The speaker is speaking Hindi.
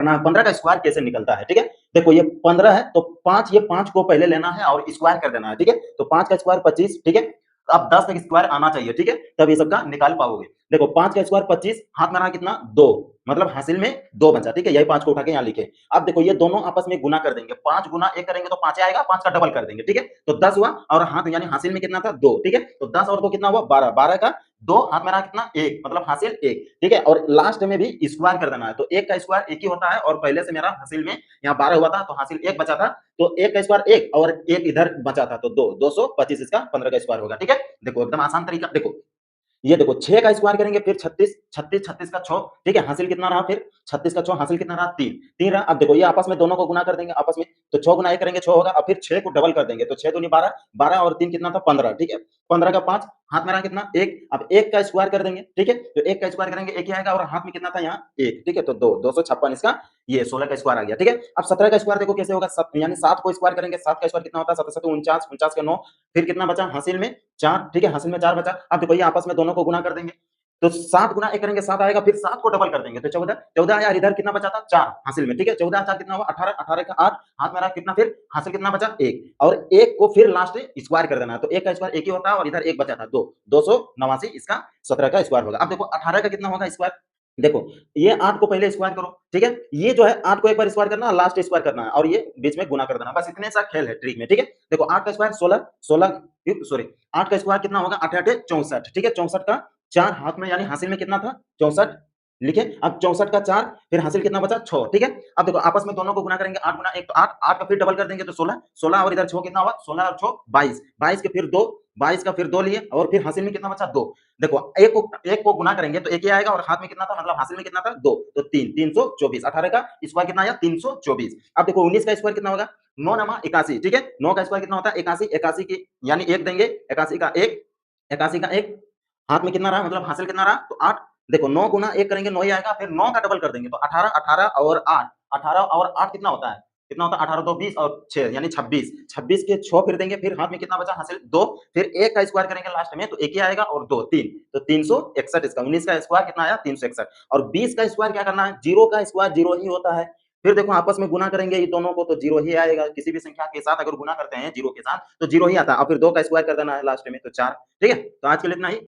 करना है 15 का स्क्वायर कैसे निकलता है, ठीक है? देखो ये 15 है तो 5 ये 5 को पहले लेना है और स्क्वायर कर देना है, ठीक है? तो 5 का स्क्वायर 25, ठीक है? अब 10 तक स्क्वायर आना चाहिए, ठीक है? तब ये सबका निकाल पाओगे। देखो 5 का स्क्वायर 25, हाथ में रहा कितना 2, मतलब हासिल में 2 बचा, ठीक है? यही 5 को उठा के यहाँ लिखे। अब देखो ये दोनों आपस में गुना कर देंगे, 5 गुना 1 करेंगे तो 5 आएगा, 5 का डबल कर देंगे, ठीक है? तो 10 हुआ और हाथ यानी हासिल में कितना था 2, ठीक है? तो 10 और 2 कितना हुआ 12, 12 का 2 हाथ में रहा कितना 1, मतलब हासिल 1, ठीक है? और लास्ट में भी स्क्वायर कर देना है, तो 1 का स्क्वायर 1 ही होता है और पहले से मेरा हासिल में यहाँ 12 हुआ था तो हासिल 1 बचा था, तो 1 का स्क्वायर 1 और 1 इधर बचा था तो 2, 225 इसका 15 का स्क्वायर होगा, ठीक है? देखो एकदम आसान तरीका देखो, ये देखो 6 का स्क्वायर करेंगे फिर 36, 36, 36 का 6, ठीक है? हासिल कितना रहा फिर 36 का 6 हासिल कितना रहा 3, 3 रहा। अब देखो ये आपस में दोनों को गुना कर देंगे आपस में, तो 6 गुना 1 करेंगे 6 होगा, अब फिर 6 को डबल कर देंगे तो 6 दूनी 12, 12 और 3 कितना था 15, ठीक है? 15 का 5 हाथ में रहा कितना 1, अब 1 का स्क्वायर कर देंगे, ठीक है? तो 1 का स्क्वायर करेंगे 1 ही आएगा और हाथ में कितना था यहाँ 1, ठीक है? तो 2, 256 इसका ये 16 का स्क्वायर आ गया, ठीक है? अब 17 का स्क्वायर देखो कैसे होगा, यानी 7 को स्क्वायर करेंगे, 7 का स्क्वायर कितना होता है 7 7 49, 49 का 9, फिर कितना बचा हासिल में 4, ठीक है? हासिल में 4 बचा। अब देखो ये आपस में दोनों को गुना कर देंगे, तो 7 गुना 1 करेंगे 7 आएगा, फिर 7 को डबल कर देंगे तो 14, 14 आया और इधर कितना बचा था 4 हासिल में, ठीक है? 14 4 कितना हुआ 18, 18 का 8, हाथ में रहा कितना फिर हासिल कितना बचा 1 और 1 को फिर लास्ट स्क्वायर कर देना है, तो 1 का स्क्वायर 1 ही होता है और इधर 1 बचा था 2, 289 इसका 17 का स्क्वायर होगा। अब देखो 18 का कितना होगा स्क्वायर, देखो ये 8 को पहले स्क्वायर करो, ठीक है? ये जो है 8 को एक बार स्क्वायर करना है, लास्ट स्क्वायर करना है और ये बीच में गुना कर देना है, बस इतने सा खेल है ट्रिक में, ठीक है? देखो 8 का स्क्वायर 16, 16 सॉरी 8 का स्क्वायर कितना होगा 8 8 64, ठीक है? 64 का 4 हाथ में यानी हासिल में कितना था 64, लिखे। अब 64 का 4 फिर हासिल कितना बचा 6, ठीक है? अब देखो आपस में दोनों को गुना करेंगे 8 गुना 1 तो 8, 8 का फिर डबल कर देंगे तो 16, 16 और इधर 6 कितना हुआ 16 और 6 22, 22 के फिर 2, 22 का फिर 2 लिए और फिर हासिल में कितना बचा 2। देखो 1 को गुना करेंगे तो 1 ही आएगा और हाथ में कितना था मतलब हासिल में कितना था 2, तो 3, 324, 18 का स्क्वायर कितना आया 324। अब देखो 19 का स्क्वायर कितना होगा 9 नमा 81, ठीक है? 9 का स्क्वायर कितना होता है 81, 81 की यानी 1 देंगे, 81 का 1, 81 का 1, हाथ में कितना रहा मतलब हासिल कितना रहा तो 8, देखो 9 गुना 1 करेंगे 9 ही आएगा, फिर 9 का डबल कर देंगे तो 18, 18 और 8, 18 और 8 कितना होता है? कितना होता है 18 2 20 और 6 यानी 26, 26 के 6 फिर देंगे, फिर हाथ में कितना बचा हासिल 2, फिर 1 का स्क्वायर करेंगे लास्ट में तो 1 ही आएगा और 2 3, तो 361 इसका 19 का स्क्वायर कितना आया 361 और 20 का स्क्वायर क्या करना है 0 का स्क्वायर 0 ही होता है। फिर देखो आपस में गुना करेंगे ये दोनों को तो 0 ही आएगा, किसी भी संख्या के साथ अगर गुना करते हैं 0 के साथ तो 0 ही आता है और फिर 2 का स्क्वायर कर देना है लास्ट में तो 4, ठीक है? तो आज के लिए इतना ही।